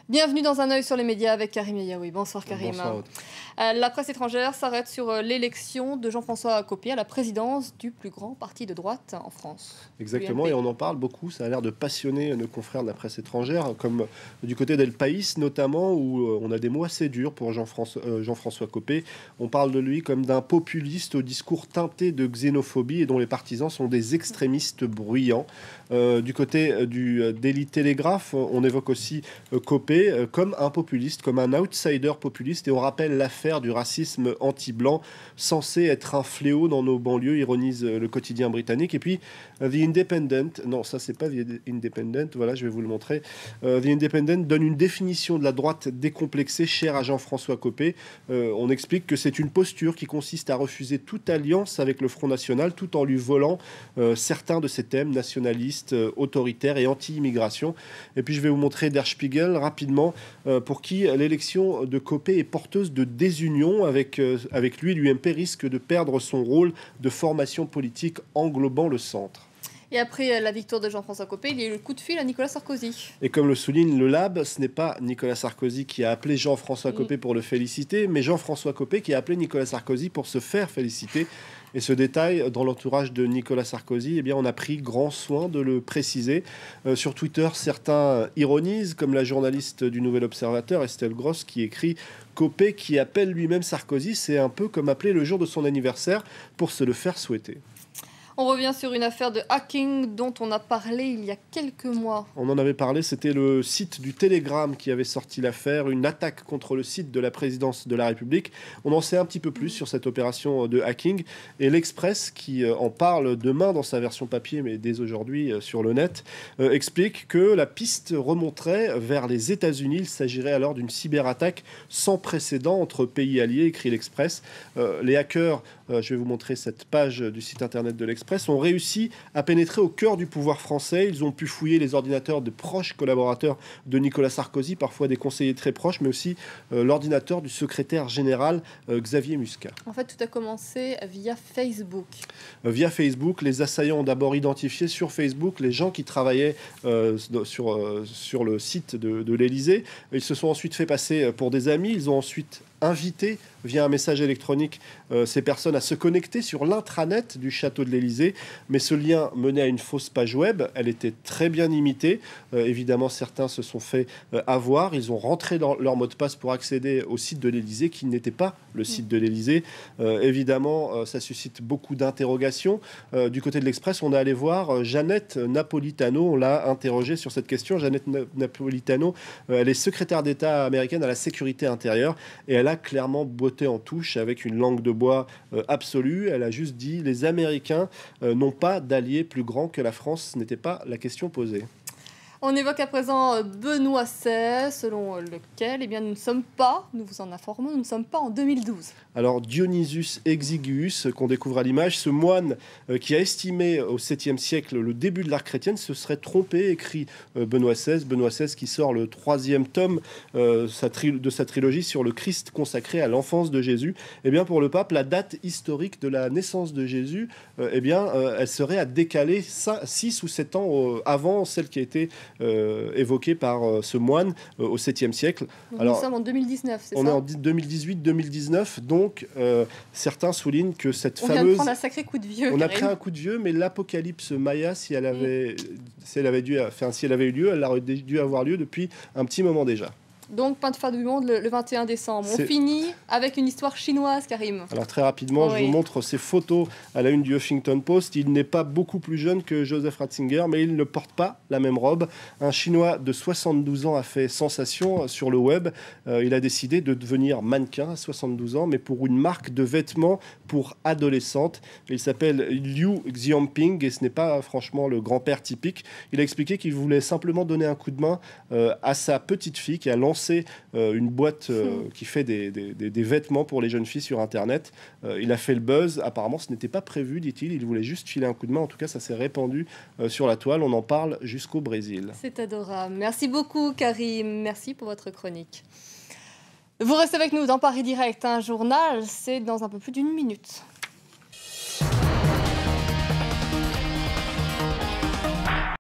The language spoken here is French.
Bienvenue dans un œil sur les médias avec Karim Yaoui. Bonsoir Karim. Bonsoir. La presse étrangère s'arrête sur l'élection de Jean-François Copé à la présidence du plus grand parti de droite en France. Exactement, et on en parle beaucoup. Ça a l'air de passionner nos confrères de la presse étrangère, comme du côté d'El País notamment, où on a des mots assez durs pour Jean-François Copé. On parle de lui comme d'un populiste au discours teinté de xénophobie et dont les partisans sont des extrémistes bruyants. Du côté du Daily Telegraph, on évoque aussi Copé comme un populiste, comme un outsider populiste, et on rappelle l'affaire du racisme anti-blanc censé être un fléau dans nos banlieues, ironise le quotidien britannique. Et puis The Independent, non, ça c'est pas The Independent, voilà, je vais vous le montrer. The Independent donne une définition de la droite décomplexée chère à Jean-François Copé. On explique que c'est une posture qui consiste à refuser toute alliance avec le Front National tout en lui volant certains de ses thèmes nationalistes, autoritaires et anti-immigration. Et puis je vais vous montrer Der Spiegel rapidement, pour qui l'élection de Copé est porteuse de désunion. Avec lui, l'UMP risque de perdre son rôle de formation politique englobant le centre. Et après la victoire de Jean-François Copé, il y a eu le coup de fil à Nicolas Sarkozy. Et comme le souligne le Lab, ce n'est pas Nicolas Sarkozy qui a appelé Jean-François Copé pour le féliciter, mais Jean-François Copé qui a appelé Nicolas Sarkozy pour se faire féliciter. Et ce détail, dans l'entourage de Nicolas Sarkozy, eh bien, on a pris grand soin de le préciser. Sur Twitter, certains ironisent, comme la journaliste du Nouvel Observateur, Estelle Gross, qui écrit « Copé qui appelle lui-même Sarkozy, c'est un peu comme appeler le jour de son anniversaire pour se le faire souhaiter ». On revient sur une affaire de hacking dont on a parlé il y a quelques mois. On en avait parlé, c'était le site du Télégramme qui avait sorti l'affaire, une attaque contre le site de la présidence de la République. On en sait un petit peu plus sur cette opération de hacking. Et l'Express, qui en parle demain dans sa version papier, mais dès aujourd'hui sur le net, explique que la piste remonterait vers les États-Unis. Il s'agirait alors d'une cyberattaque sans précédent entre pays alliés, écrit l'Express. Les hackers, je vais vous montrer cette page du site internet de l'Express, ont réussi à pénétrer au cœur du pouvoir français. Ils ont pu fouiller les ordinateurs de proches collaborateurs de Nicolas Sarkozy, parfois des conseillers très proches, mais aussi l'ordinateur du secrétaire général Xavier Muscat. En fait, tout a commencé via Facebook. Via Facebook, les assaillants ont d'abord identifié sur Facebook les gens qui travaillaient sur le site de l'Élysée. Ils se sont ensuite fait passer pour des amis. Ils ont ensuite invité via un message électronique ces personnes à se connecter sur l'intranet du château de l'Élysée. Mais ce lien menait à une fausse page web. Elle était très bien imitée. Évidemment, certains se sont fait avoir. Ils ont rentré dans leur mot de passe pour accéder au site de l'Élysée, qui n'était pas le site de l'Élysée. Évidemment, ça suscite beaucoup d'interrogations. Du côté de l'Express, on est allé voir Jeannette Napolitano. On l'a interrogée sur cette question. Jeannette Napolitano, elle est secrétaire d'État américaine à la sécurité intérieure. Et elle a clairement botté en touche avec une langue de bois absolue. Elle a juste dit « Les Américains n'ont pas d'alliés plus grands que la France ». Ce n'était pas la question posée. On évoque à présent Benoît XVI, selon lequel nous ne sommes pas, nous vous en informons, nous ne sommes pas en 2012. Alors Dionysius Exiguus, qu'on découvre à l'image, ce moine qui a estimé au 7e siècle le début de l'art chrétienne, se serait trompé, écrit Benoît XVI. Benoît XVI qui sort le 3e tome de sa trilogie sur le Christ consacré à l'enfance de Jésus. Eh bien pour le pape, la date historique de la naissance de Jésus, elle serait à décaler 6 ou 7 ans avant celle qui a été évoqué par ce moine au 7e siècle. Donc alors, nous sommes en 2019, c'est ça ? On est en 2018-2019, donc certains soulignent que cette fameuse... On vient de prendre un sacré coup de vieux. On a pris un coup de vieux, mais l'apocalypse Maya, si elle avait eu lieu, elle aurait dû avoir lieu depuis un petit moment déjà. Donc, pas de fin du monde le 21 décembre. On finit avec une histoire chinoise, Karim. Alors, très rapidement, je vous montre ces photos à la une du Huffington Post. Il n'est pas beaucoup plus jeune que Joseph Ratzinger, mais il ne porte pas la même robe. Un Chinois de 72 ans a fait sensation sur le web. Il a décidé de devenir mannequin à 72 ans, mais pour une marque de vêtements pour adolescentes. Il s'appelle Liu Xiaoping et ce n'est pas franchement le grand-père typique. Il a expliqué qu'il voulait simplement donner un coup de main à sa petite fille qui a lancé une boîte qui fait des vêtements pour les jeunes filles sur Internet. Il a fait le buzz. Apparemment, ce n'était pas prévu, dit-il. Il voulait juste filer un coup de main. En tout cas, ça s'est répandu sur la toile. On en parle jusqu'au Brésil. C'est adorable. Merci beaucoup, Karim. Merci pour votre chronique. Vous restez avec nous dans Paris Direct. Un journal, c'est dans un peu plus d'une minute.